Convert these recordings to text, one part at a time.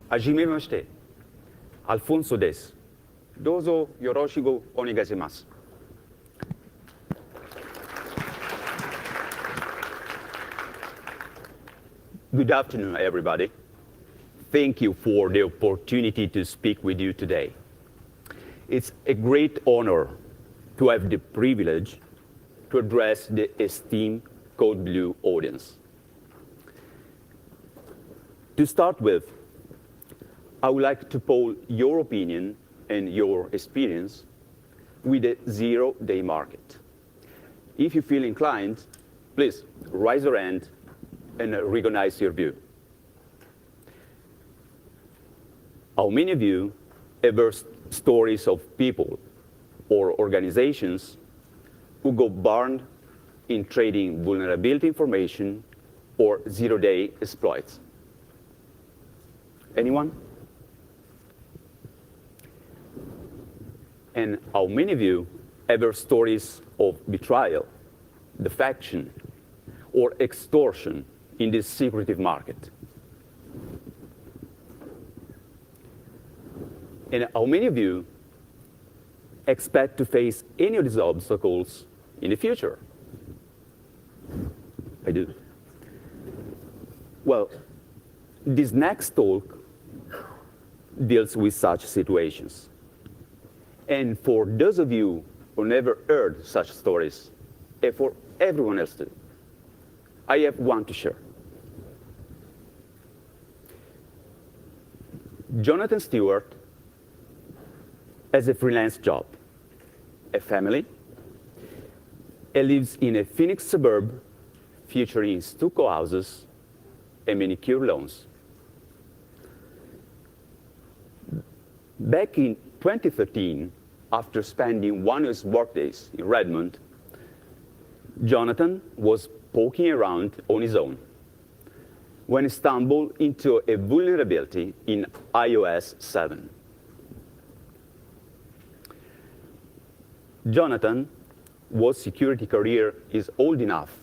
はじめまして、アルフォンソです。どうぞよろしくお願いします。Good afternoon, everybody. Thank you for the opportunity to speak with you today. It's a great honor to have the privilege to address the esteemed Code Blue audience. To start with, I would like to poll your opinion and your experience with the zero-day market. If you feel inclined, please raise your hand and recognize your view. How many of you ever stories of people or organizations who go burned in trading vulnerability information or zero-day exploits? Anyone? And how many of you ever stories of betrayal, defection, or extortion in this secretive market? And how many of you expect to face any of these obstacles in the future? I do. Well, this next talk deals with such situations. And for those of you who never heard such stories, and for everyone else too, I have one to share. Jonathan Stewart has a freelance job, a family, and lives in a Phoenix suburb featuring stucco houses and manicure lawns. Back in 2013, after spending one of his workdays in Redmond, Jonathan was poking around on his own when he stumbled into a vulnerability in iOS 7. Jonathan, whose security career is old enough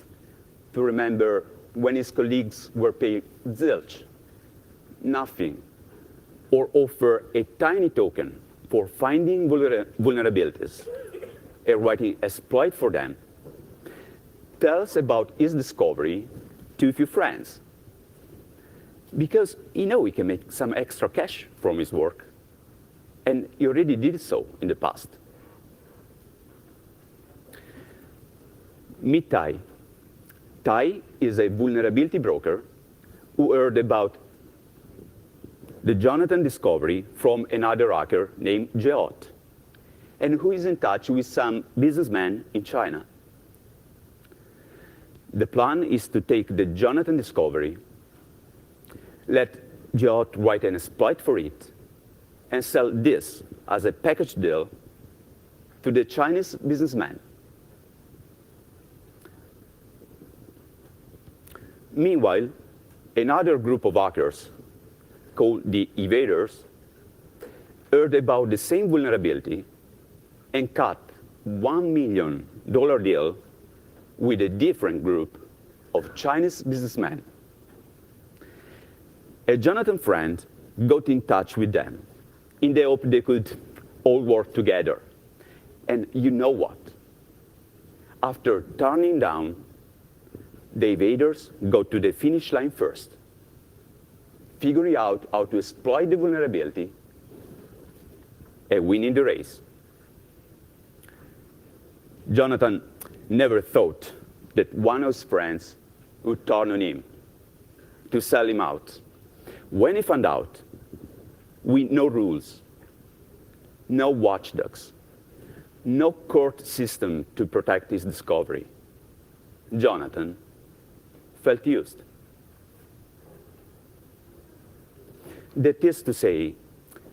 to remember when his colleagues were paid zilch, nothing, or offer a tiny token for finding vulnerabilities and writing exploit for them, tells about his discovery to a few friends because he knows he can make some extra cash from his work, and he already did so in the past. Meet Tai. Tai is a vulnerability broker who heard about the Jonathan discovery from another hacker named Geot, and who is in touch with some businessmen in China. The plan is to take the Jonathan discovery, let Geot write an exploit for it, and sell this as a package deal to the Chinese businessman. Meanwhile, another group of hackers, called the Evaders, heard about the same vulnerability and cut $1 million deal with a different group of Chinese businessmen. A Jonathan friend got in touch with them in the hope they could all work together. And you know what? After turning down, the Evaders got to the finish line first, figuring out how to exploit the vulnerability and winning the race. Jonathan never thought that one of his friends would turn on him to sell him out. When he found out, with no rules, no watchdogs, no court system to protect his discovery, Jonathan felt used. That is to say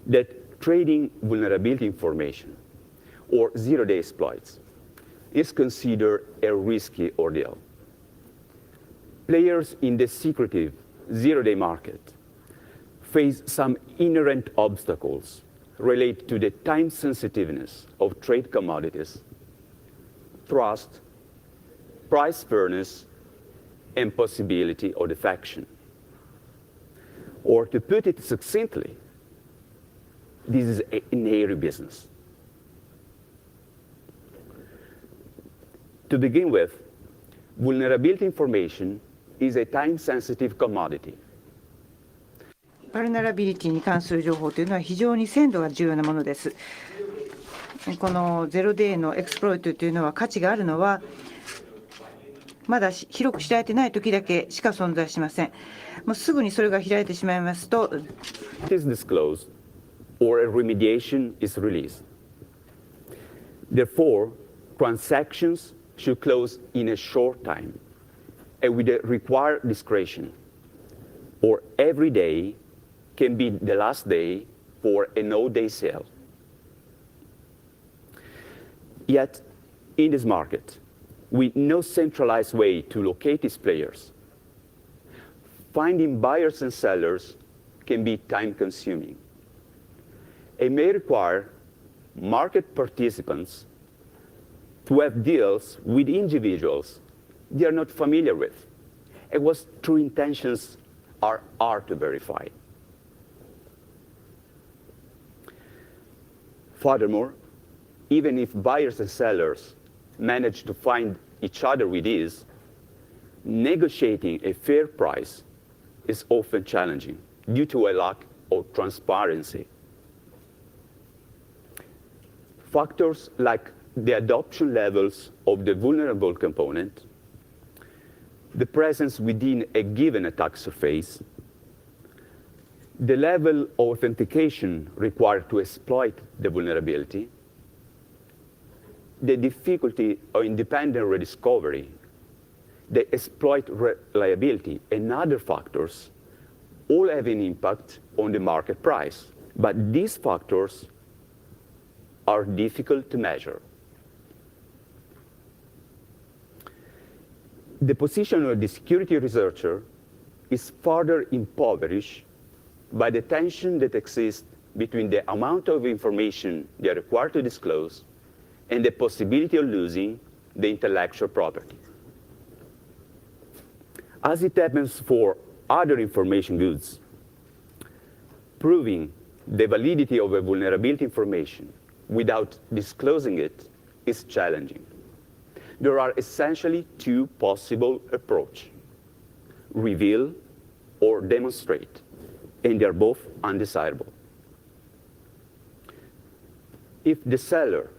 that trading vulnerability information or zero-day exploits is considered a risky ordeal. Players in the secretive zero-day market face some inherent obstacles related to the time sensitiveness of trade commodities, trust, price fairness, and possibility of defection. Or to put it succinctly, this is an hairy business. To begin with, vulnerability information is a time-sensitive commodity. バルナラビリティに関する情報というのは非常に鮮度が重要なものです。このゼロデイのエクスプロイトというのは価値があるのはまだ広く知られていない時だけしか存在しません。もうすぐにそれが開いてしまいますと、It is disclosed or a remediation is released. Therefore, transactions should close in a short time and with the required discretion, or every day can be the last day for a no-day sale. Yet, in this market, with no centralized way to locate these players, finding buyers and sellers can be time-consuming. It may require market participants to have deals with individuals they are not familiar with, and what true intentions are hard to verify. Furthermore, even if buyers and sellers manage to find each other with ease, negotiating a fair price is often challenging due to a lack of transparency. Factors like the adoption levels of the vulnerable component, the presence within a given attack surface, the level of authentication required to exploit the vulnerability, the difficulty of independent rediscovery, the exploit reliability, and other factors all have an impact on the market price. But these factors are difficult to measure. The position of the security researcher is further impoverished by the tension that exists between the amount of information they are required to disclose and the possibility of losing the intellectual property. As it happens for other information goods, proving the validity of a vulnerability information without disclosing it is challenging. There are essentially two possible approaches: reveal or demonstrate, and they're both undesirable. If the seller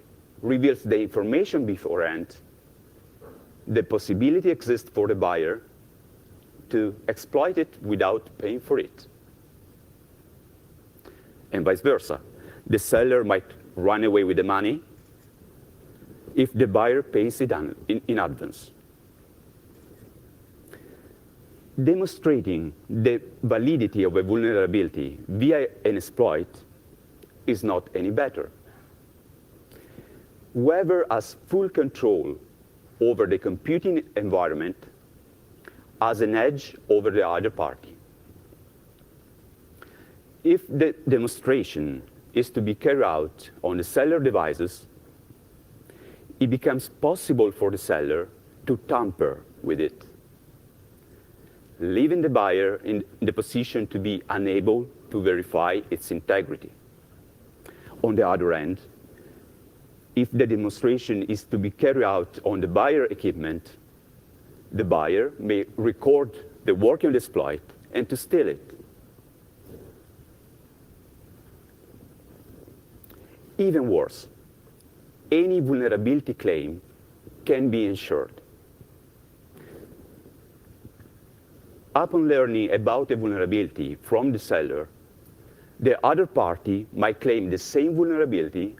reveals the information beforehand, the possibility exists for the buyer to exploit it without paying for it. And vice versa. The seller might run away with the money if the buyer pays it in advance. Demonstrating the validity of a vulnerability via an exploit is not any better. Whoever has full control over the computing environment has an edge over the other party. If the demonstration is to be carried out on the seller devices, it becomes possible for the seller to tamper with it, leaving the buyer in the position to be unable to verify its integrity. On the other hand, if the demonstration is to be carried out on the buyer equipment, the buyer may record the working exploit and to steal it. Even worse, any vulnerability claim can be insured. Upon learning about a vulnerability from the seller, the other party might claim the same vulnerability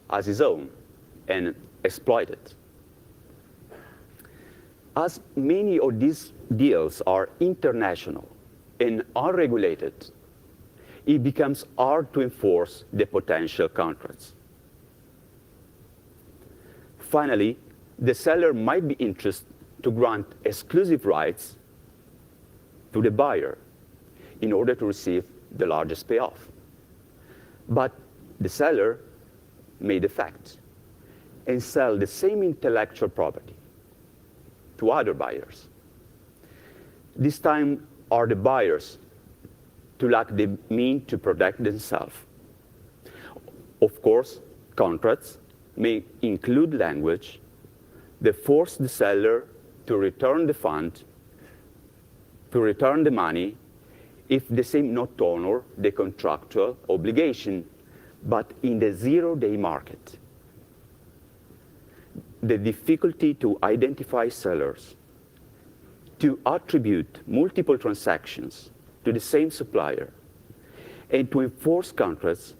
as his own and exploit it. As many of these deals are international and unregulated, it becomes hard to enforce the potential contracts. Finally, the seller might be interested to grant exclusive rights to the buyer in order to receive the largest payoff. But the seller may defect and sell the same intellectual property to other buyers. This time are the buyers to lack the means to protect themselves. Of course, contracts may include language that force the seller to return the fund, to return the money, if the same not honor the contractual obligation, but in the zero-day market. The difficulty to identify sellers, to attribute multiple transactions to the same supplier, and to enforce contracts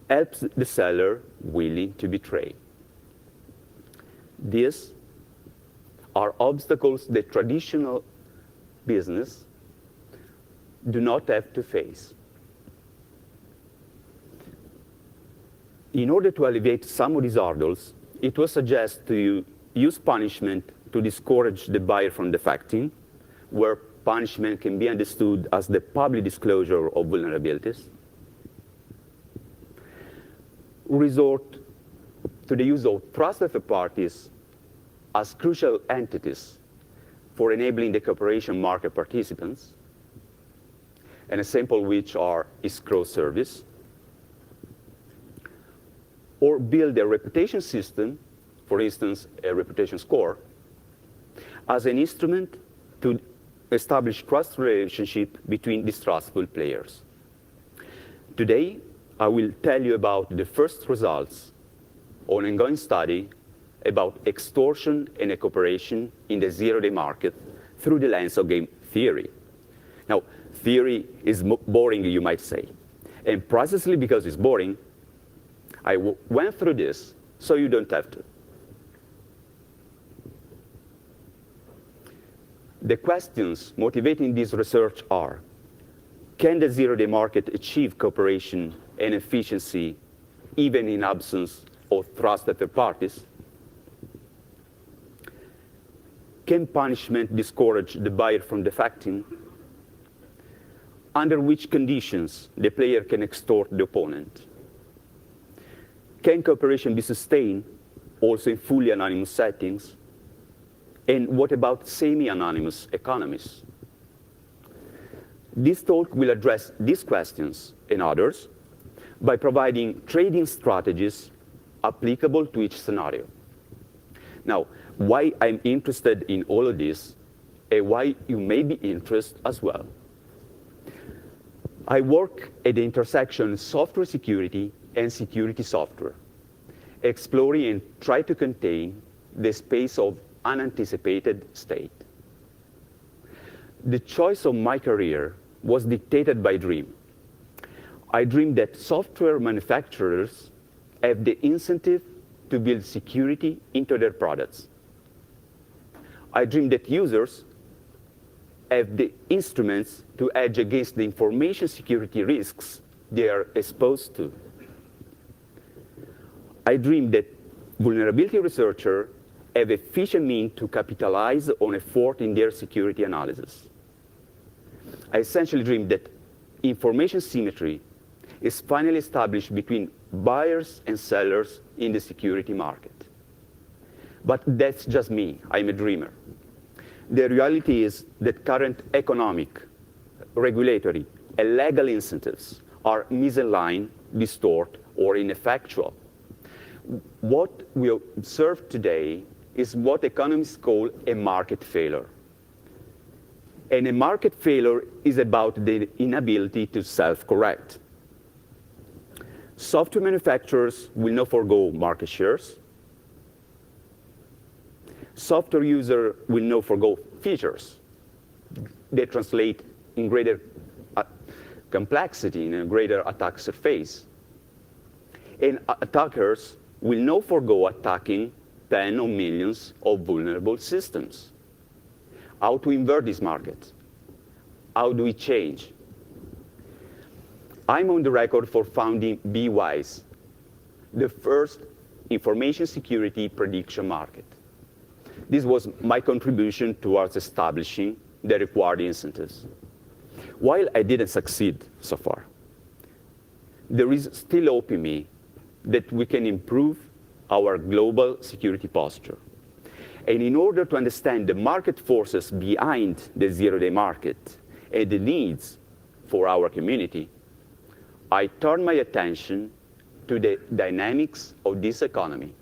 helps the seller willing to betray. These are obstacles that traditional business do not have to face. In order to alleviate some of these hurdles, it was suggested to use punishment to discourage the buyer from defecting, where punishment can be understood as the public disclosure of vulnerabilities. Resort to the use of trusted third parties as crucial entities for enabling the cooperation market participants, an example which is cross-service, or build a reputation system, for instance, a reputation score, as an instrument to establish trust relationship between distrustful players. Today, I will tell you about the first results on an ongoing study about extortion and cooperation in the zero-day market through the lens of game theory. Now, theory is boring, you might say. And precisely because it's boring, I went through this so you don't have to. The questions motivating this research are, can the zero-day market achieve cooperation and efficiency even in absence of trusted third parties? Can punishment discourage the buyer from defecting? Under which conditions the player can extort the opponent? Can cooperation be sustained also in fully anonymous settings? And what about semi-anonymous economies? This talk will address these questions and others by providing trading strategies applicable to each scenario. Now, why I'm interested in all of this, and why you may be interested as well. I work at the intersection of software security and security software, exploring and try to contain the space of unanticipated state. The choice of my career was dictated by dream. I dreamed that software manufacturers have the incentive to build security into their products. I dreamed that users have the instruments to hedge against the information security risks they are exposed to. I dreamed that vulnerability researchers have efficient means to capitalize on effort in their security analysis. I essentially dreamed that information symmetry is finally established between buyers and sellers in the security market. But that's just me. I'm a dreamer. The reality is that current economic, regulatory, and legal incentives are misaligned, distort, or ineffectual. What we observe today is what economists call a market failure. And a market failure is about the inability to self-correct. Software manufacturers will not forgo market shares. Software users will not forgo features. They translate in greater complexity, in a greater attack surface. And attackers will not forgo attacking tens of millions of vulnerable systems. How to invert this market? How do we change? I'm on the record for founding BWise, the first information security prediction market. This was my contribution towards establishing the required incentives. While I didn't succeed so far, there is still hope in me that we can improve our global security posture. And in order to understand the market forces behind the zero-day market and the needs for our community, I turn my attention to the dynamics of this economy.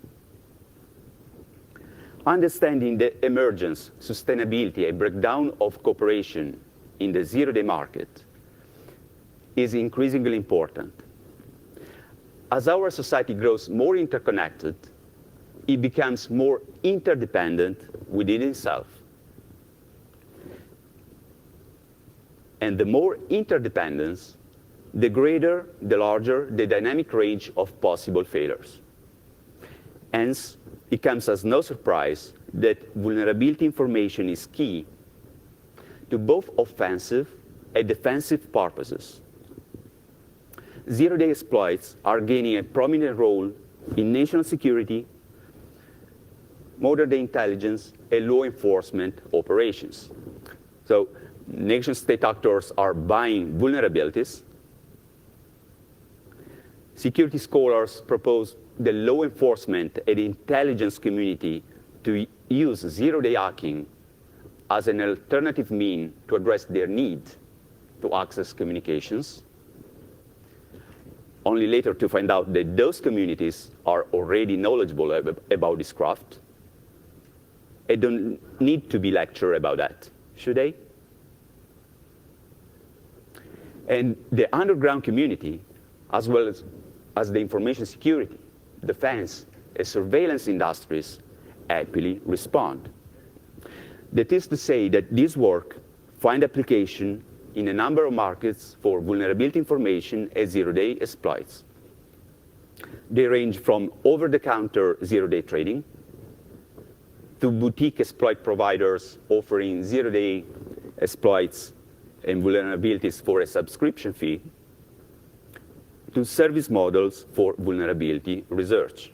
Understanding the emergence, sustainability, and breakdown of cooperation in the zero-day market is increasingly important. As our society grows more interconnected, it becomes more interdependent within itself. And the more interdependence, the greater, the larger the dynamic range of possible failures. Hence, it comes as no surprise that vulnerability information is key to both offensive and defensive purposes. Zero-day exploits are gaining a prominent role in national security, modern-day intelligence, and law enforcement operations. So, nation-state actors are buying vulnerabilities. Security scholars propose the law enforcement and intelligence community to use zero-day hacking as an alternative means to address their need to access communications, only later to find out that those communities are already knowledgeable about this craft. They don't need to be lectured about that, should they? And the underground community, as well as the information security, defense, and surveillance industries happily respond. That is to say that this work finds application in a number of markets for vulnerability information and zero-day exploits. They range from over-the-counter zero-day trading to boutique exploit providers offering zero-day exploits and vulnerabilities for a subscription fee, to service models for vulnerability research.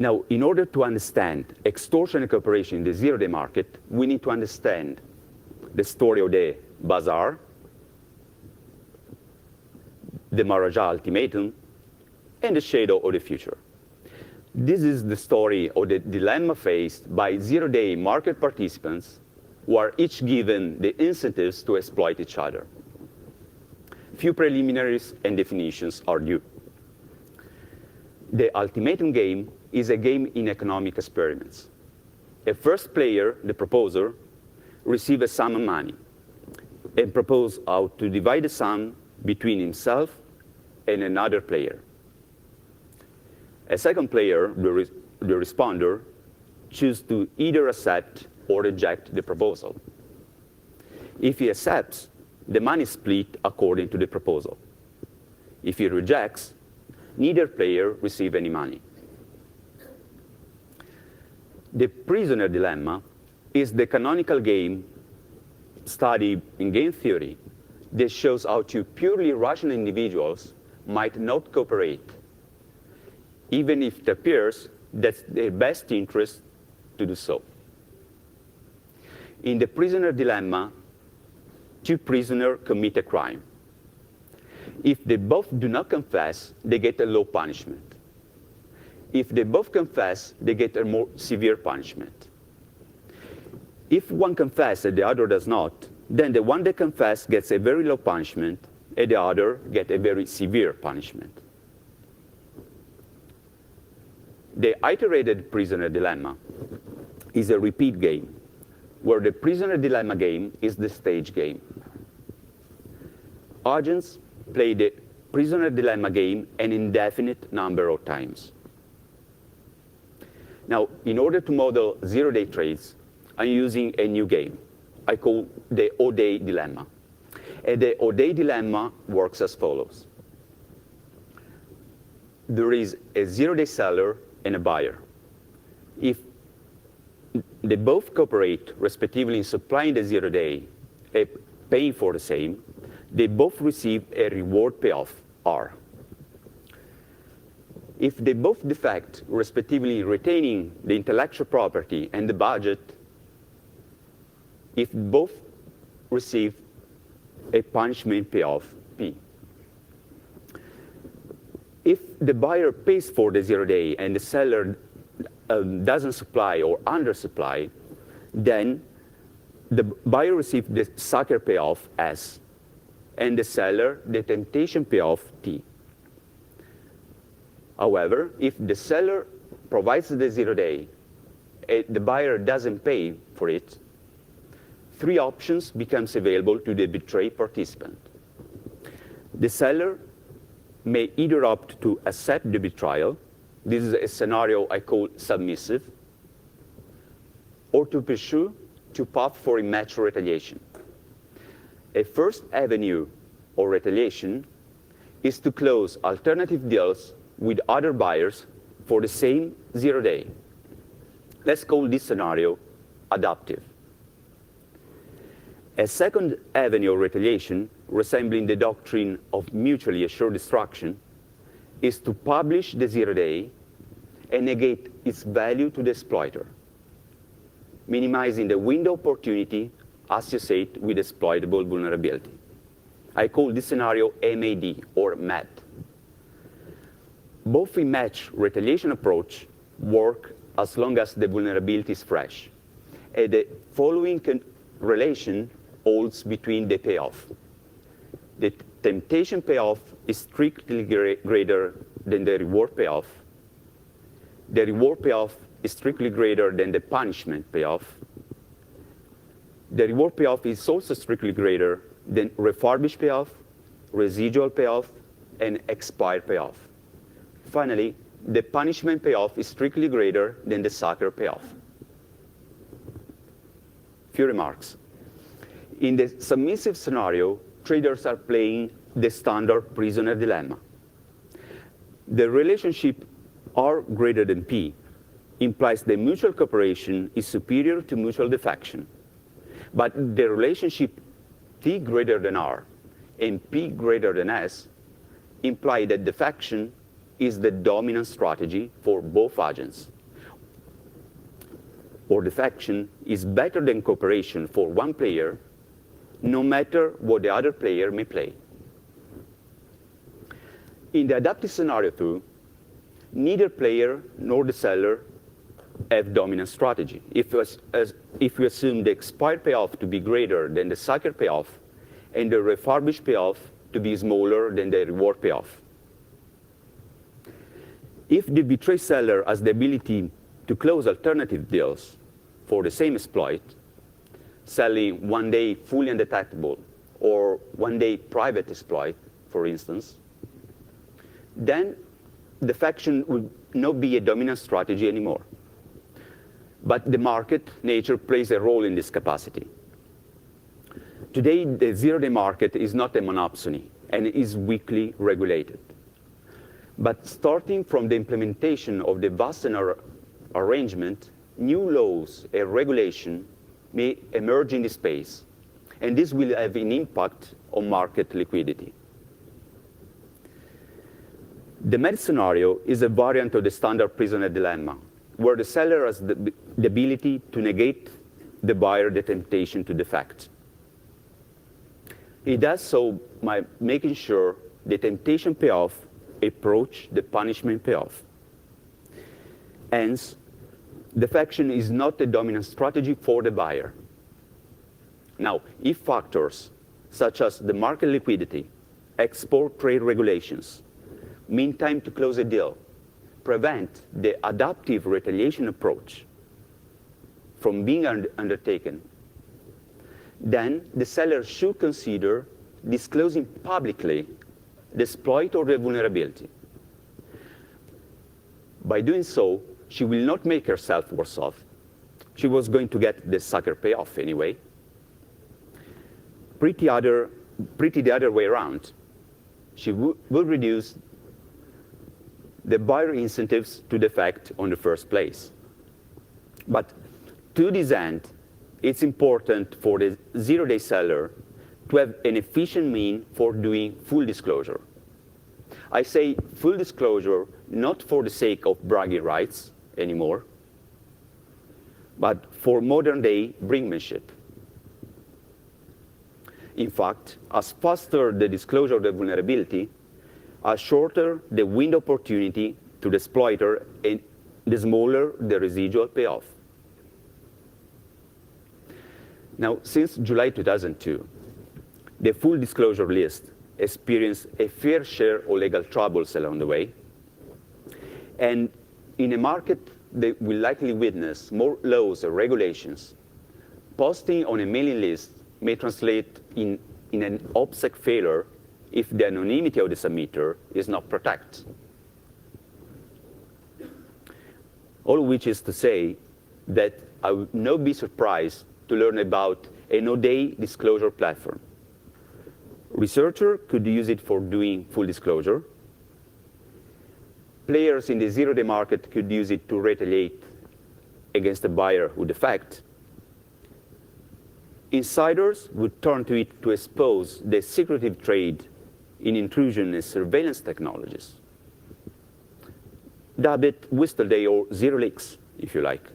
Now, in order to understand extortion and cooperation in the zero-day market, we need to understand the story of the bazaar, the Maharaja ultimatum, and the shadow of the future. This is the story of the dilemma faced by zero-day market participants who are each given the incentives to exploit each other. Few preliminaries and definitions are due. The ultimatum game is a game in economic experiments. A first player, the proposer, receives a sum of money and proposes how to divide the sum between himself and another player. A second player, the responder, chooses to either accept or reject the proposal. If he accepts, the money is split according to the proposal. If he rejects, neither player receives any money. The prisoner dilemma is the canonical game study in game theory that shows how two purely rational individuals might not cooperate, even if it appears that's their best interest to do so. In the prisoner dilemma, two prisoners commit a crime. If they both do not confess, they get a low punishment. If they both confess, they get a more severe punishment. If one confesses and the other does not, then the one that confesses gets a very low punishment and the other gets a very severe punishment. The iterated prisoner dilemma is a repeat game, where the prisoner dilemma game is the stage game. Agents play the prisoner dilemma game an indefinite number of times. Now, in order to model zero-day trades, I'm using a new game I call the O-Day dilemma. And the O-Day dilemma works as follows. There is a zero-day seller and a buyer. If they both cooperate, respectively, in supplying the zero-day and paying for the same, they both receive a reward payoff, R. If they both defect, respectively, retaining the intellectual property and the budget, if both receive a punishment payoff, P. If the buyer pays for the zero-day and the seller doesn't supply or undersupply, then the buyer receives the sucker payoff S, and the seller the temptation payoff T. However, if the seller provides the 0 day, and the buyer doesn't pay for it, 3 options becomes available to the betrayed participant. The seller may either opt to accept the betrayal, this is a scenario I call submissive, or to pursue to opt for immature retaliation. A first avenue of retaliation is to close alternative deals with other buyers for the same 0 day. Let's call this scenario adaptive. A second avenue of retaliation, resembling the doctrine of mutually assured destruction, is to publish the 0 day and negate its value to the exploiter, minimizing the window opportunity associated with exploitable vulnerability. I call this scenario MAD, or MAD. Both in-match retaliation approach work as long as the vulnerability is fresh. And the following relation holds between the payoff. The temptation payoff is strictly greater than the reward payoff. The reward payoff is strictly greater than the punishment payoff. The reward payoff is also strictly greater than refurbished payoff, residual payoff, and expired payoff. Finally, the punishment payoff is strictly greater than the sucker payoff. Few remarks. In the submissive scenario, traders are playing the standard prisoner dilemma. The relationship R greater than P implies that mutual cooperation is superior to mutual defection. But the relationship T greater than R and P greater than S imply that defection is the dominant strategy for both agents. Or defection is better than cooperation for one player, no matter what the other player may play. In the adaptive scenario too, neither player nor the seller have dominant strategy. If we assume the expired payoff to be greater than the sucker payoff and the refurbished payoff to be smaller than the reward payoff. If the betrayed seller has the ability to close alternative deals for the same exploit, selling 1 day fully undetectable or 1 day private exploit, for instance, then defection will not be a dominant strategy anymore. But the market nature plays a role in this capacity. Today, the zero-day market is not a monopsony and is weakly regulated. But starting from the implementation of the Wassenaar arrangement, new laws and regulation may emerge in this space, and this will have an impact on market liquidity. The MAD scenario is a variant of the standard prisoner dilemma, where the seller has the ability to negate the buyer the temptation to defect. He does so by making sure the temptation payoff approach the punishment payoff. Hence, defection is not a dominant strategy for the buyer. Now, if factors such as the market liquidity, export trade regulations, mean time to close a deal, prevent the adaptive retaliation approach from being undertaken, then the seller should consider disclosing publicly the exploit or the vulnerability. By doing so, she will not make herself worse off. She was going to get the sucker payoff anyway. Pretty the other way around. She will reduce the buyer incentives to defect on the first place. But to this end, it's important for the zero-day seller to have an efficient mean for doing full disclosure. I say full disclosure not for the sake of bragging rights anymore, but for modern-day brinkmanship. In fact, as faster the disclosure of the vulnerability, as shorter the window opportunity to the exploiter and the smaller the residual payoff. Now, since July 2002, the full disclosure list experienced a fair share of legal troubles along the way. And in a market that will likely witness more laws or regulations, posting on a mailing list may translate in an OPSEC failure if the anonymity of the submitter is not protected. All of which is to say that I would not be surprised to learn about a no-day disclosure platform. Researcher could use it for doing full disclosure. Players in the zero-day market could use it to retaliate against a buyer who defects. Insiders would turn to it to expose the secretive trade in intrusion and surveillance technologies. Dub it Whistle Day or Zero Leaks, if you like.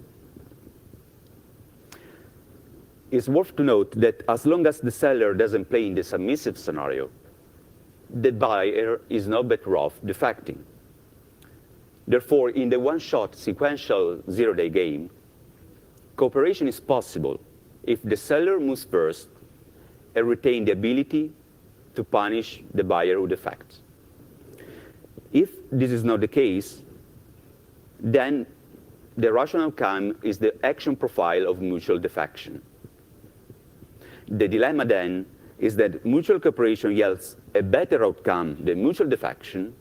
It's worth to note that as long as the seller doesn't play in the submissive scenario, the buyer is not better off defecting. Therefore, in the one-shot sequential zero-day game, cooperation is possible if the seller moves first and retains the ability to punish the buyer who defects. If this is not the case, then the rational outcome is the action profile of mutual defection. The dilemma then is that mutual cooperation yields a better outcome than mutual defection,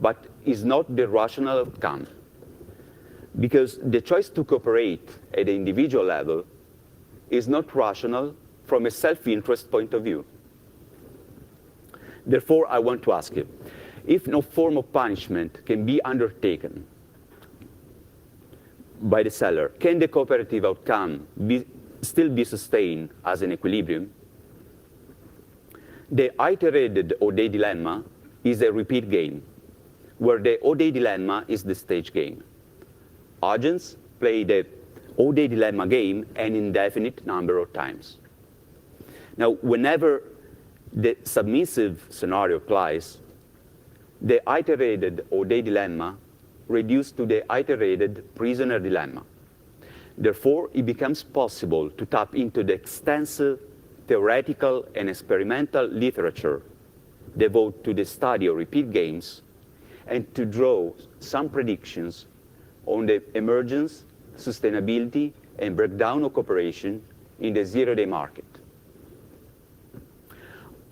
but is not the rational outcome, because the choice to cooperate at the individual level is not rational from a self-interest point of view. Therefore, I want to ask you, if no form of punishment can be undertaken by the seller, can the cooperative outcome still be sustained as an equilibrium? The iterated O-Day dilemma is a repeat game, where the O-Day dilemma is the stage game. Agents play the O-Day dilemma game an indefinite number of times. Now, whenever the submissive scenario applies, the iterated O-Day dilemma reduced to the iterated prisoner dilemma. Therefore, it becomes possible to tap into the extensive theoretical and experimental literature devoted to the study of repeat games and to draw some predictions on the emergence, sustainability, and breakdown of cooperation in the zero-day market.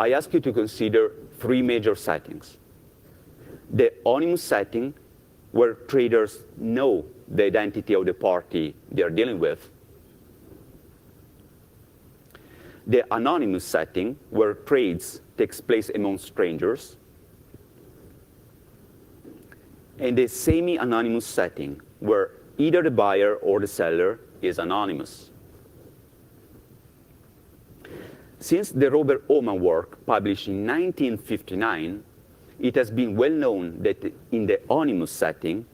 I ask you to consider three major settings. The anonymous setting, where traders know the identity of the party they are dealing with. The anonymous setting, where trades takes place among strangers. And the semi-anonymous setting, where either the buyer or the seller is anonymous. Since the Robert Oman work, published in 1959, it has been well known that in the anonymous setting,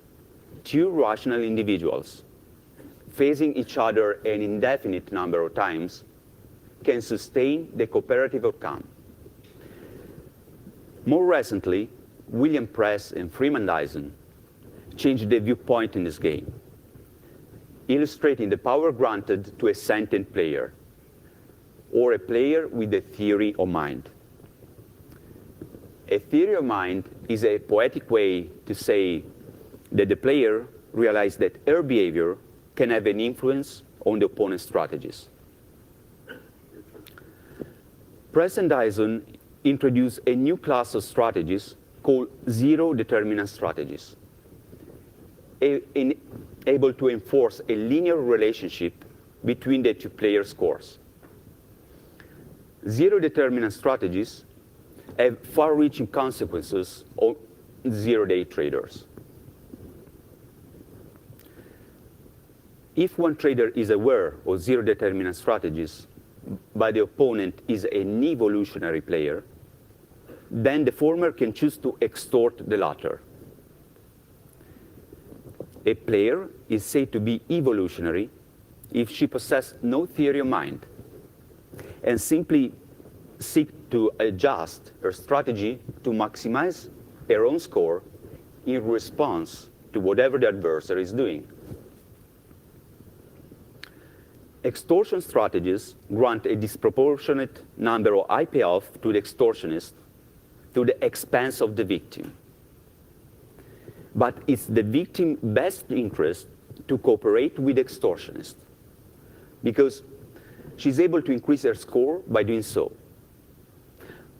two rational individuals facing each other an indefinite number of times can sustain the cooperative outcome. More recently, William Press and Freeman Dyson changed the viewpoint in this game, illustrating the power granted to a sentient player, or a player with a theory of mind. A theory of mind is a poetic way to say that the player realized that her behavior can have an influence on the opponent's strategies. Press and Dyson introduced a new class of strategies called zero-determinant strategies, able to enforce a linear relationship between the two players' scores. Zero-determinant strategies have far-reaching consequences on zero-day traders. If one trader is aware of zero-determinant strategies, but the opponent is an evolutionary player, then the former can choose to extort the latter. A player is said to be evolutionary if she possesses no theory of mind and simply seek to adjust her strategy to maximize her own score in response to whatever the adversary is doing. extortion strategies grant a disproportionate number of high payoff to the extortionist to the expense of the victim. But it's the victim's best interest to cooperate with the extortionist because she's able to increase her score by doing so.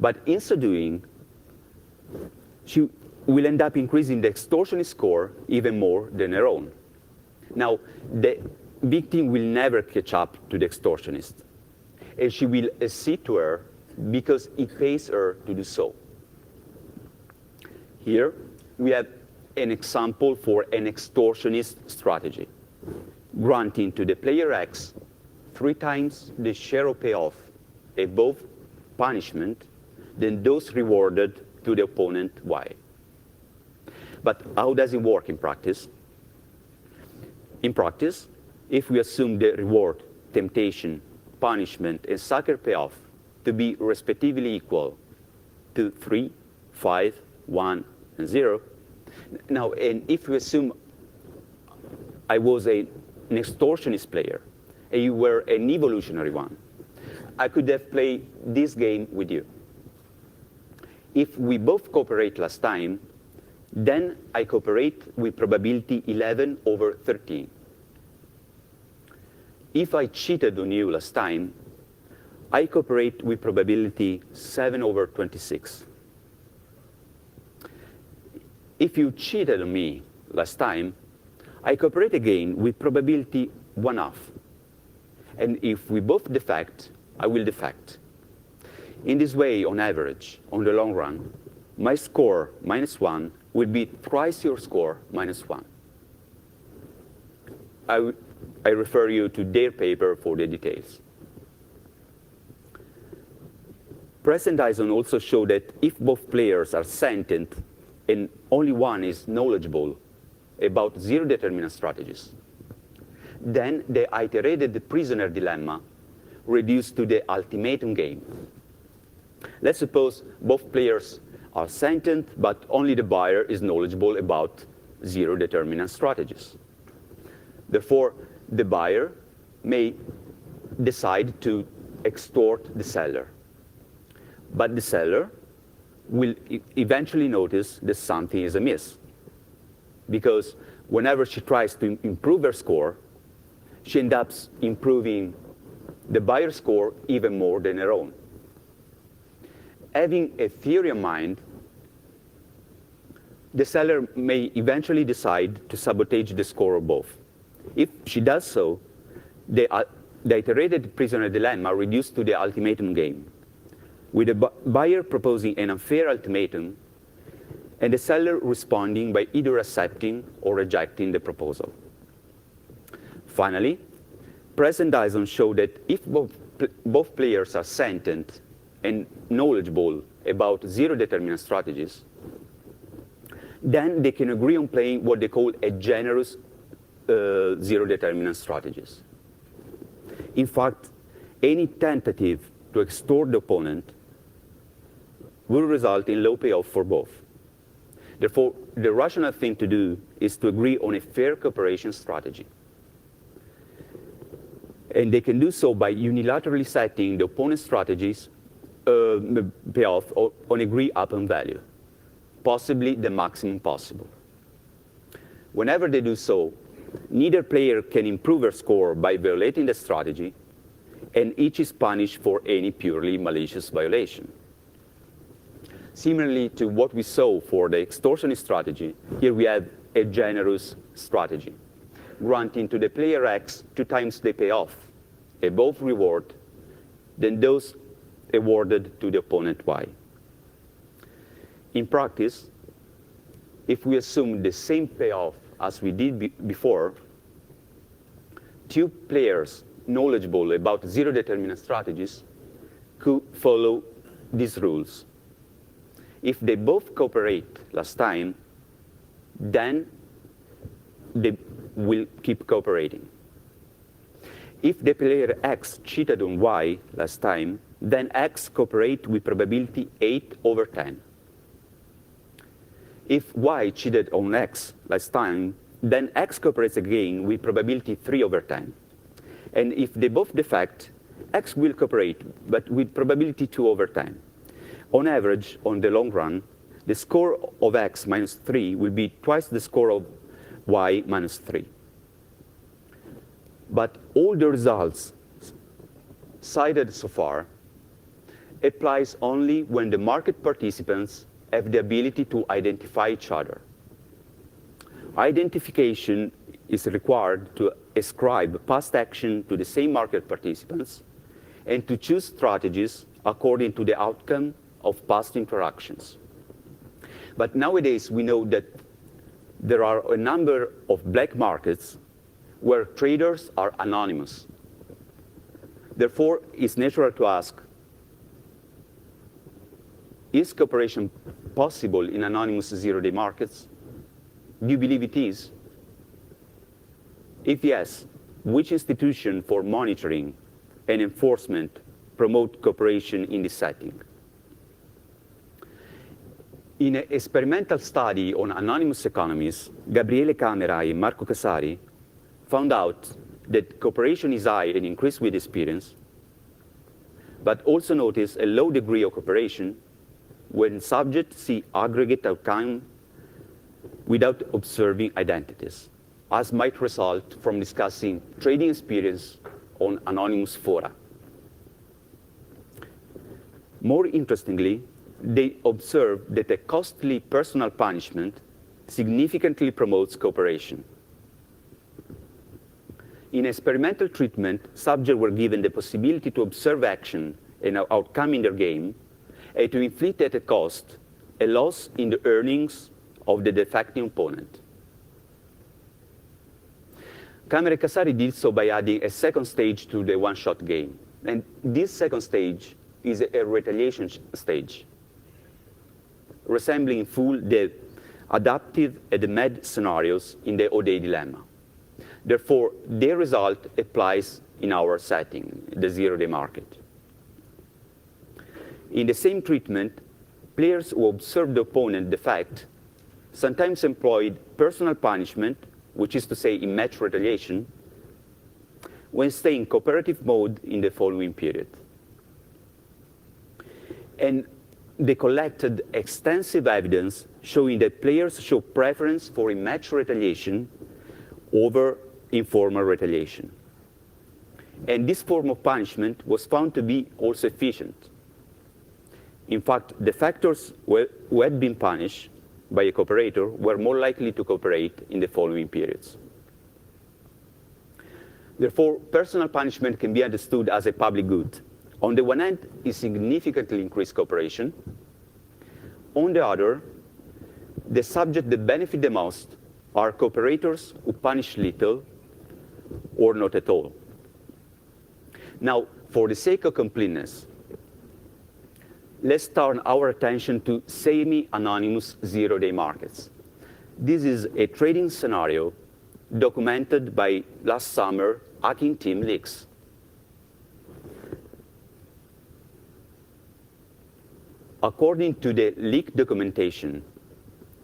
But in so doing, she will end up increasing the extortionist score even more than her own. Now, the victim will never catch up to the extortionist, and she will accede to her because it pays her to do so. Here, we have an example for an extortionist strategy, granting to the player X 3 times the share of payoff above punishment than those rewarded to the opponent Y. But how does it work in practice? In practice, if we assume the reward, temptation, punishment, and sucker payoff to be respectively equal to 3, 5, 1, and 0, now, and if we assume I was an extortionist player, and you were an evolutionary one, I could have played this game with you. If we both cooperate last time, then I cooperate with probability 11/13. If I cheated on you last time, I cooperate with probability 7/26. If you cheated on me last time, I cooperate again with probability 1/2. And if we both defect, I will defect. In this way, on average, on the long run, my score -1 will be twice your score -1. I refer you to their paper for the details. Press and Dyson also show that if both players are sentient and only one is knowledgeable about zero determinant strategies, then the iterated prisoner dilemma reduced to the ultimatum game. Let's suppose both players are sentient, but only the buyer is knowledgeable about zero determinant strategies. Therefore, the buyer may decide to extort the seller. But the seller will eventually notice that something is amiss, because whenever she tries to improve her score, she ends up improving the buyer's score even more than her own. Having a theory in mind, the seller may eventually decide to sabotage the score of both. If she does so, the iterated prisoner dilemma reduced to the ultimatum game, with the buyer proposing an unfair ultimatum and the seller responding by either accepting or rejecting the proposal. Finally, Press and Dyson show that if both players are sentient and knowledgeable about zero determinant strategies, then they can agree on playing what they call a generous zero determinant strategies. In fact, any tentative to extort the opponent will result in low payoff for both. Therefore, the rational thing to do is to agree on a fair cooperation strategy. And they can do so by unilaterally setting the opponent's strategies payoff on agreed upon value, possibly the maximum possible. Whenever they do so, neither player can improve their score by violating the strategy, and each is punished for any purely malicious violation. Similarly to what we saw for the extortionist strategy, here we have a generous strategy, granting to the player X 2 times the payoff above reward than those awarded to the opponent Y. In practice, if we assume the same payoff as we did before, 2 players knowledgeable about zero determinant strategies could follow these rules. If they both cooperate last time, then they will keep cooperating. If the player X cheated on Y last time, then X cooperate with probability 8/10. If Y cheated on X last time, then X cooperates again with probability 3/10. And if they both defect, X will cooperate, but with probability 2 over 10. On average, on the long run, the score of X minus 3 will be twice the score of Y minus 3. But all the results cited so far applies only when the market participants have the ability to identify each other. Identification is required to ascribe past action to the same market participants and to choose strategies according to the outcome of past interactions. But nowadays, we know that there are a number of black markets where traders are anonymous. Therefore, it's natural to ask, is cooperation possible in anonymous zero-day markets? Do you believe it is? If yes, which institution for monitoring and enforcement promote cooperation in this setting? In an experimental study on anonymous economies, Gabriele Camera and Marco Casari found out that cooperation is high and increased with experience, but also noticed a low degree of cooperation when subjects see aggregate outcome without observing identities, as might result from discussing trading experience on anonymous fora. More interestingly, they observed that a costly personal punishment significantly promotes cooperation. In experimental treatment, subjects were given the possibility to observe action and outcome in their game, and to inflict at a cost a loss in the earnings of the defecting opponent. Camera and Casari did so by adding a second stage to the one-shot game. And this second stage is a retaliation stage, resembling in full the adaptive and the med scenarios in the O'Day dilemma. Therefore, their result applies in our setting, the zero-day market. In the same treatment, players who observed the opponent defect sometimes employed personal punishment, which is to say in match retaliation, when staying in cooperative mode in the following period. And they collected extensive evidence showing that players show preference for in-match retaliation over informal retaliation. And this form of punishment was found to be also efficient. In fact, defectors who had been punished by a cooperator were more likely to cooperate in the following periods. Therefore, personal punishment can be understood as a public good. On the one hand, it significantly increased cooperation. On the other, the subjects that benefit the most are cooperators who punish little or not at all. Now, for the sake of completeness, let's turn our attention to semi-anonymous zero-day markets. This is a trading scenario documented by last summer hacking team leaks. According to the leak documentation,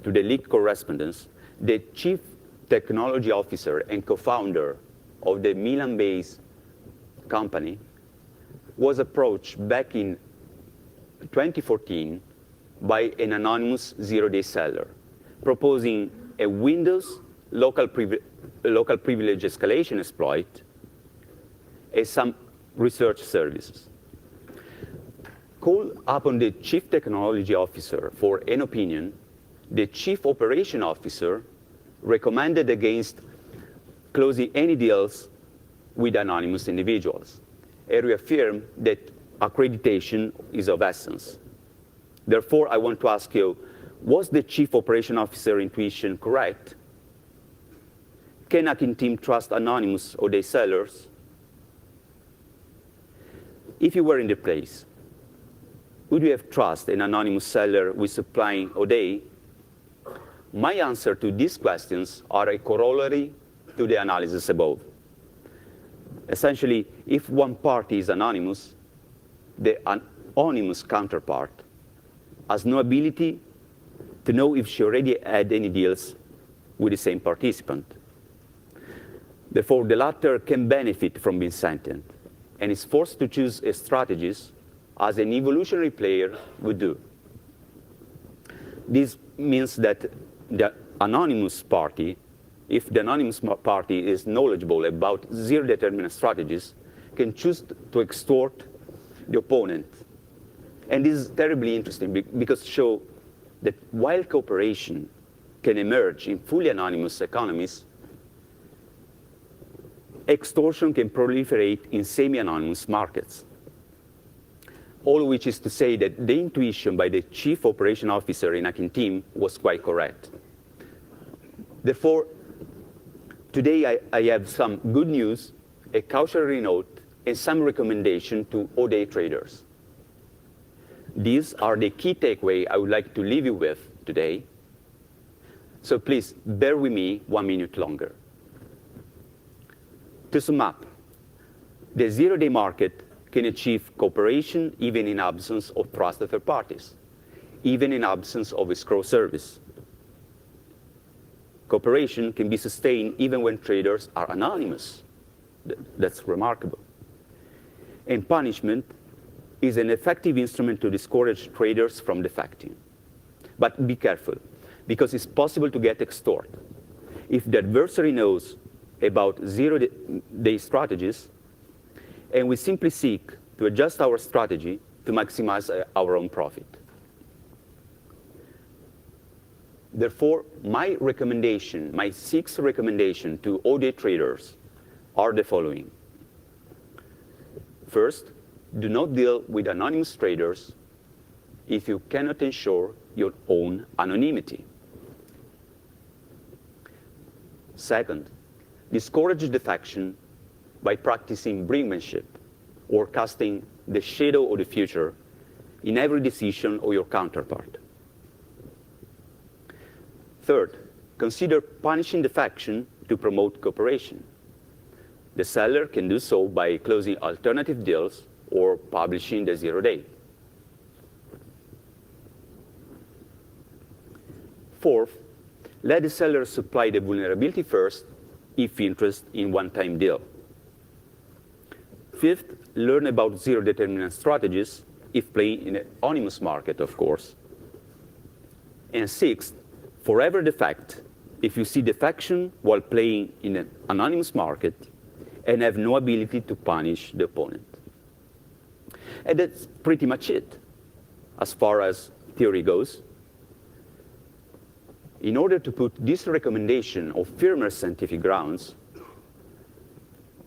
to the leak correspondence, the chief technology officer and co-founder of the Milan-based company was approached back in 2014 by an anonymous zero-day seller, proposing a Windows local privilege escalation exploit and some research services. Called upon the chief technology officer for an opinion, the chief operation officer recommended against closing any deals with anonymous individuals, and reaffirmed that accreditation is of essence. Therefore, I want to ask you, was the chief operation officer intuition correct? Can hacking team trust anonymous or their sellers? If you were in the place, would you have trust an anonymous seller with supplying O'Day? My answer to these questions are a corollary to the analysis above. Essentially, if one party is anonymous, the anonymous counterpart has no ability to know if she already had any deals with the same participant. Therefore, the latter can benefit from being sentient and is forced to choose a strategist as an evolutionary player would do. This means that the anonymous party, if the anonymous party is knowledgeable about zero-determinant strategies, can choose to extort the opponent. And this is terribly interesting because it shows that while cooperation can emerge in fully anonymous economies, extortion can proliferate in semi-anonymous markets. All of which is to say that the intuition by the chief operation officer in Hacking Team was quite correct. Therefore, today I have some good news, a cautionary note, and some recommendation to ODA traders. These are the key takeaways I would like to leave you with today. So please bear with me 1 minute longer. To sum up, the zero-day market can achieve cooperation even in absence of trusted third parties, even in absence of escrow service. Cooperation can be sustained even when traders are anonymous. That's remarkable. And punishment is an effective instrument to discourage traders from defecting. But be careful, because it's possible to get extorted. If the adversary knows about zero-day strategies, and we simply seek to adjust our strategy to maximize our own profit. Therefore, my recommendation, my 6 recommendations to ODA traders are the following. First, do not deal with anonymous traders if you cannot ensure your own anonymity. Second, discourage defection by practicing brinkmanship or casting the shadow of the future in every decision of your counterpart. Third, consider punishing defection to promote cooperation. The seller can do so by closing alternative deals or publishing the zero-day. Fourth, let the seller supply the vulnerability first if interested in one-time deal. Fifth, learn about zero-determinant strategies if playing in an anonymous market, of course. And sixth, forever defect if you see defection while playing in an anonymous market and have no ability to punish the opponent. And that's pretty much it as far as theory goes. In order to put this recommendation on firmer scientific grounds,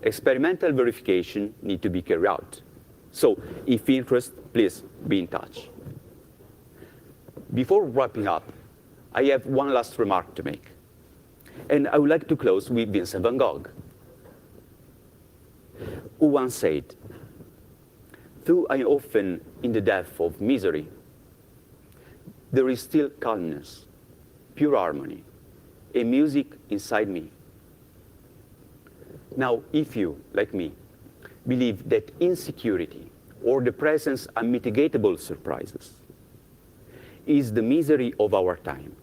experimental verification need to be carried out. So if interested, please be in touch. Before wrapping up, I have one last remark to make. And I would like to close with Vincent van Gogh, who once said, "Though I am often in the depth of misery, there is still calmness, pure harmony, a music inside me." Now, if you, like me, believe that insecurity or the presence of unmitigatable surprises is the misery of our time,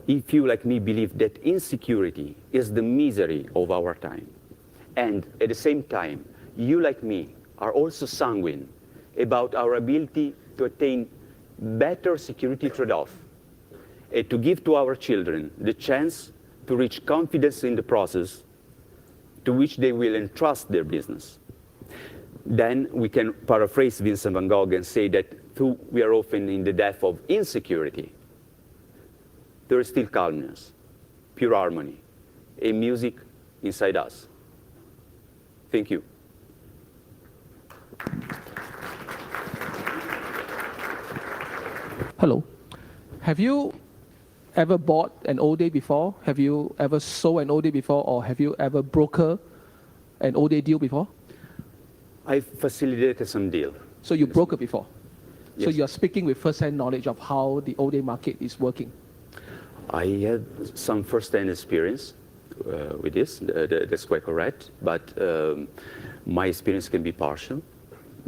if you, like me, believe that insecurity is the misery of our time, and at the same time, you, like me, are also sanguine about our ability to attain better security trade-off and to give to our children the chance to reach confidence in the process to which they will entrust their business, then we can paraphrase Vincent van Gogh and say that though we are often in the depth of insecurity, there is still calmness, pure harmony, a music inside us. Thank you. Hello. Have you ever bought an ODA before? Have you ever sold an ODA before? Or have you ever brokered an ODA deal before? I facilitated some deal. So you brokered before? Yes. So you are speaking with first-hand knowledge of how the ODA market is working? I had some first-hand experience with this. That's quite correct. But my experience can be partial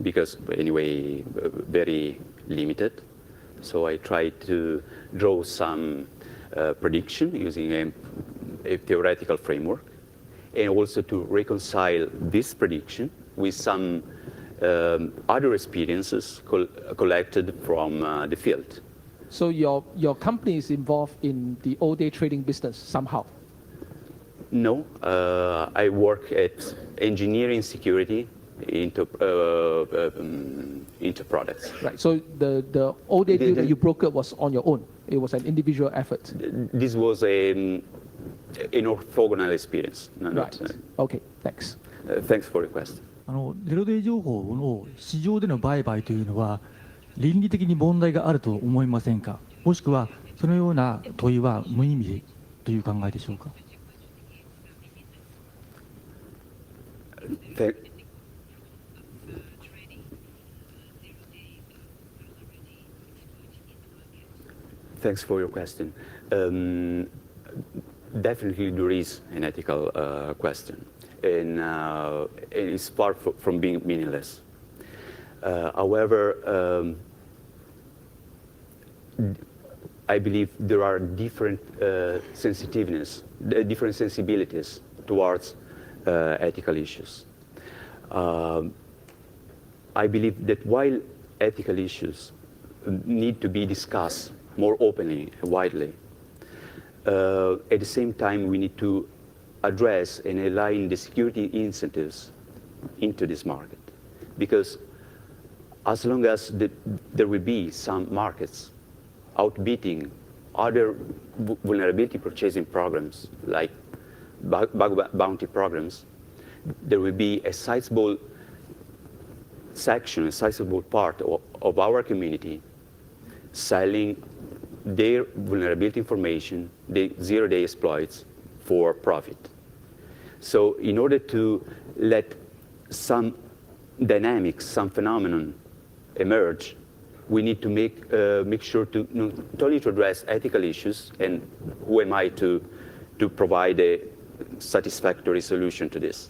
because, anyway, very limited. So I tried to draw some prediction using a theoretical framework, and also to reconcile this prediction with some other experiences collected from the field. So your company is involved in the all-day trading business somehow? No, I work at engineering security into products. Right. So the all-day deal that you brokered was on your own. It was an individual effort. This was an orthogonal experience. Right. Okay. Thanks. Thanks for the question. ゼロデイ情報の市場での売買というのは倫理的に問題があると思いませんか、もしくはそのような問いは無意味という考えでしょうか。Thanks for your question. Definitely there is an ethical question, and it's far from being meaningless. However, I believe there are different different sensibilities towards ethical issues. I believe that while ethical issues need to be discussed more openly and widely, at the same time we need to address and align the security incentives into this market. Because as long as there will be some markets outbidding other vulnerability purchasing programs like bug bounty programs, there will be a sizable section, a sizable part of our community selling their vulnerability information, the zero-day exploits, for profit. So in order to let some dynamics, some phenomenon emerge, we need to make sure to not only to address ethical issues, and who am I to provide a satisfactory solution to this,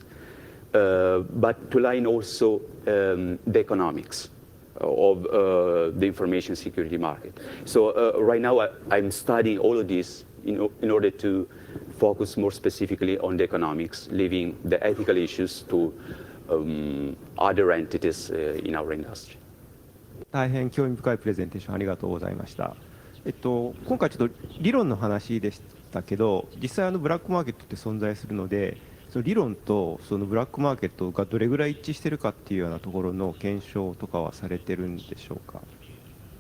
but to align also the economics of the information security market. So right now I'm studying all of this in order to focus more specifically on the economics, leaving the ethical issues to other entities in our industry. 大変興味深いプレゼンテーションありがとうございました。今回ちょっと理論の話でしたけど、実際ブラックマーケットって存在するので、その理論とそのブラックマーケットがどれぐらい一致しているかっていうようなところの検証とかはされてるんでしょうか。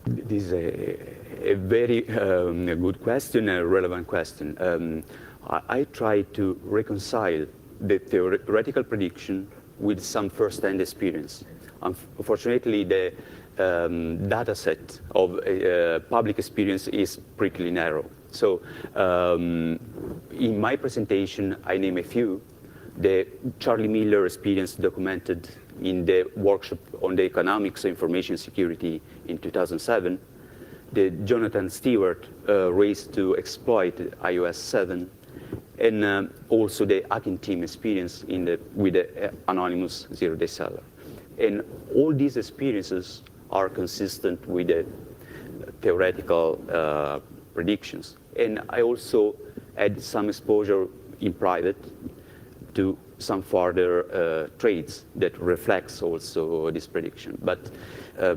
This is a very good question, a relevant question. I try to reconcile the theoretical prediction with some first-hand experience. Unfortunately, the data set of public experience is pretty narrow. So in my presentation, I name a few. The Charlie Miller experience documented in the workshop on the economics of information security in 2007, the Jonathan Stewart race to exploit iOS 7, and also the hacking team experience with the anonymous zero-day seller. And all these experiences are consistent with the theoretical predictions. And I also had some exposure in private to some further trades that reflects also this prediction. But I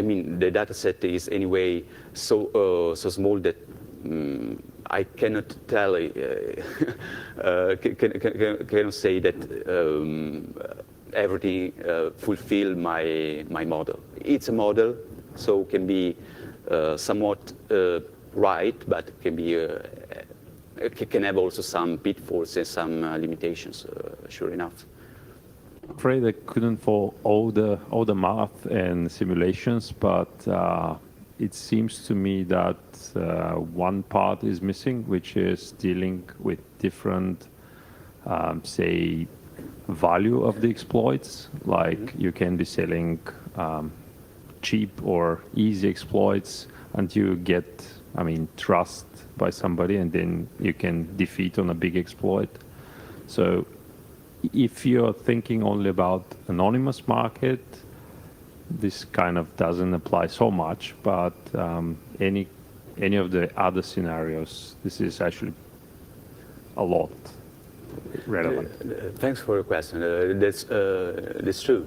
mean, the data set is anyway so small that I cannot tell, cannot say that everything fulfill my model. It's a model, so it can be somewhat right, but can be can have also some pitfalls and some limitations. Sure enough. I'm afraid I couldn't follow all the math and simulations, but it seems to me that one part is missing, which is dealing with different, say, value of the exploits. Like you can be selling cheap or easy exploits, and you get, I mean, trust by somebody, and then you can defeat on a big exploit. So if you're thinking only about anonymous market, this kind of doesn't apply so much, but any of the other scenarios, this is actually a lot relevant? Thanks for your question. That's true.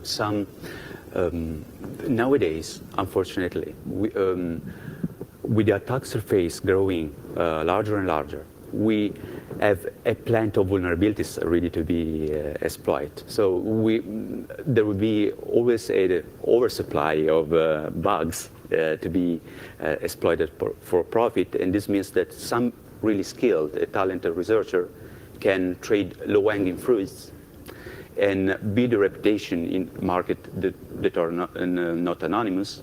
Nowadays, unfortunately, with the attack surface growing larger and larger, we have a plenty of vulnerabilities ready to be exploited. So there will be always an oversupply of bugs to be exploited for profit, and this means that some really skilled, talented researcher can trade low-hanging fruits and build a reputation in market that are not anonymous,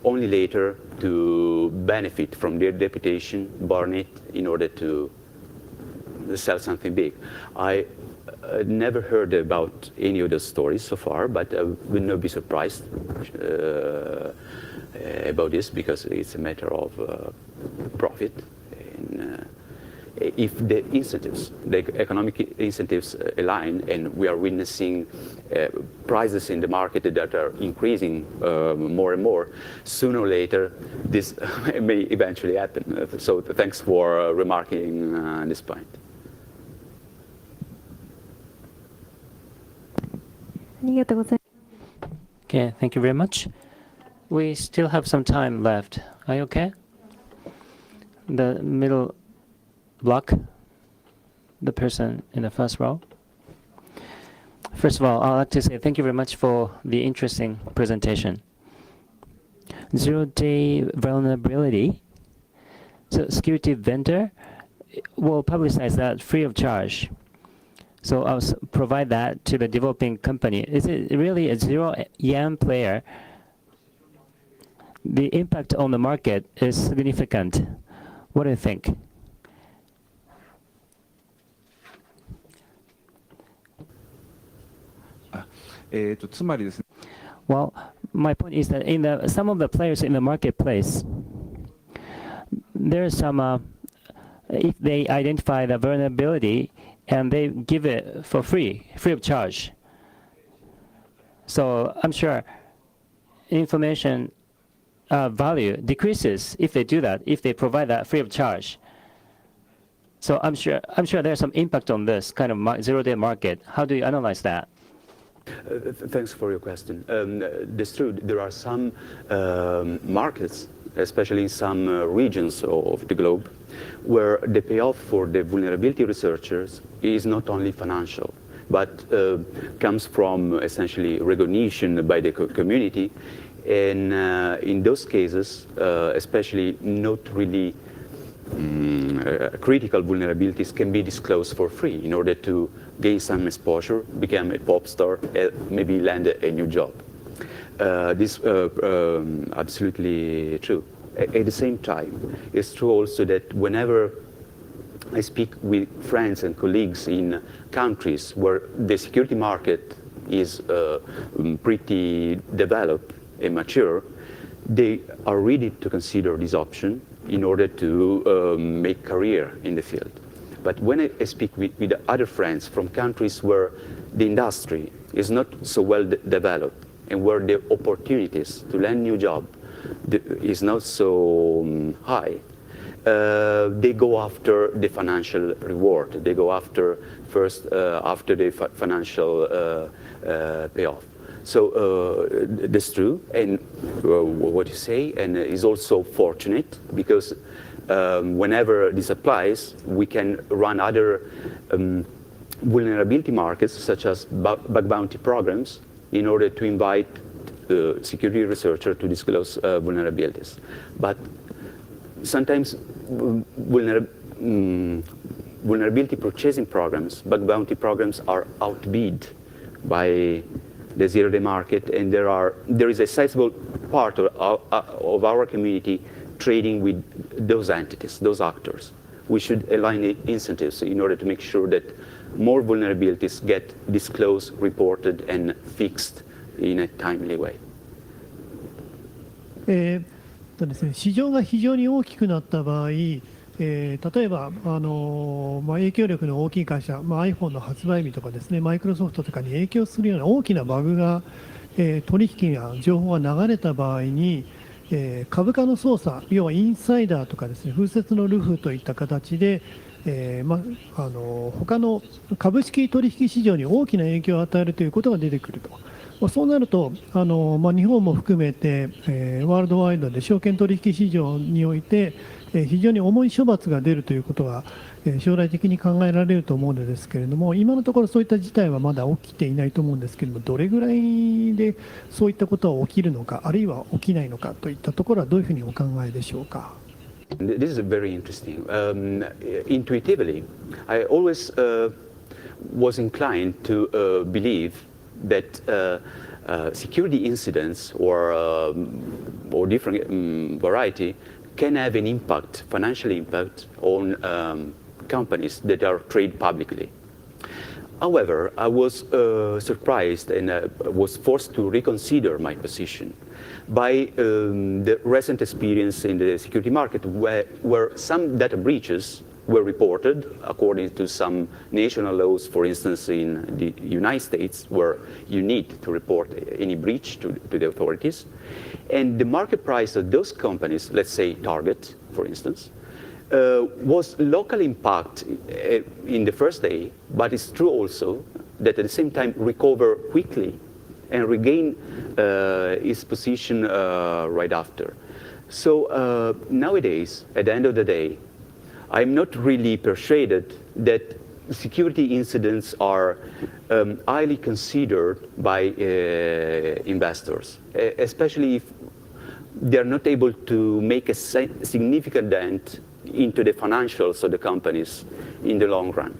only later to benefit from their reputation, burn it in order to sell something big. I never heard about any of those stories so far, but I would not be surprised about this because it's a matter of profit. And, if the incentives, the economic incentives align, and we are witnessing prices in the market that are increasing more and more, sooner or later this may eventually happen. So thanks for remarking this point. Okay, thank you very much. We still have some time left. Are you okay? The middle block, the person in the first row. First of all, I'd like to say thank you very much for the interesting presentation. Zero-day vulnerability. So security vendor will publicize that free of charge. So I'll provide that to the developing company. Is it really a zero-yen player? The impact on the market is significant. What do you think? Well, my point is that in some of the players in the marketplace, there are some, if they identify the vulnerability and they give it for free of charge. So I'm sure information value decreases if they do that, if they provide that free of charge. So I'm sure there's some impact on this kind of zero-day market. How do you analyze that? Thanks for your question. That's true. There are some markets, especially in some regions of the globe, where the payoff for the vulnerability researchers is not only financial, but comes from essentially recognition by the community. And in those cases, especially not really critical vulnerabilities can be disclosed for free in order to gain some exposure, become a pop star, maybe land a new job. This absolutely true. At the same time, it's true also that whenever I speak with friends and colleagues in countries where the security market is pretty developed and mature, they are ready to consider this option in order to make career in the field. But when I speak with other friends from countries where the industry is not so well developed and where the opportunities to land new job is not so high, they go after the financial reward. They go after first after the financial payoff. So that's true, and what you say, and is also fortunate because whenever this applies, we can run other vulnerability markets, such as bug bounty programs, in order to invite the security researcher to disclose vulnerabilities. But sometimes vulnerability purchasing programs, bug bounty programs, are outbid by the zero-day market, and there is a sizable part of our community trading with those entities, those actors. We should align the incentives in order to make sure that more vulnerabilities get disclosed, reported, and fixed in a timely way. ですね、市場が非常に大きくなった場合、例えば影響力の大きい会社、iPhone の発売日とかですね、マイクロソフトとかに影響するような大きなバグが、取引や情報が流れた場合に、株価の操作、要はインサイダーとかですね、風雪のルフといった形で、他の株式取引市場に大きな影響を与えるということが出てくると、そうなると日本も含めて、ワールドワイドで証券取引市場において、非常に重い処罰が出るということが、将来的に考えられると思うのですけれども、今のところそういった事態はまだ起きていないと思うんですけれども、どれぐらいでそういったことは起きるのか、あるいは起きないのかといったところはどういうふうにお考えでしょうか。This is very interesting. Intuitively, I always was inclined to believe that security incidents or different variety can have an impact, financial impact on companies that are traded publicly. However, I was surprised and was forced to reconsider my position by the recent experience in the security market where some data breaches were reported according to some national laws, for instance, in the United States, where you need to report any breach to the authorities. And the market price of those companies, let's say Target, for instance, was local impact in the first day, but it's true also that at the same time recover quickly and regain its position right after. So nowadays, at the end of the day, I'm not really persuaded that security incidents are highly considered by investors, especially if they're not able to make a significant dent into the financials of the companies in the long run.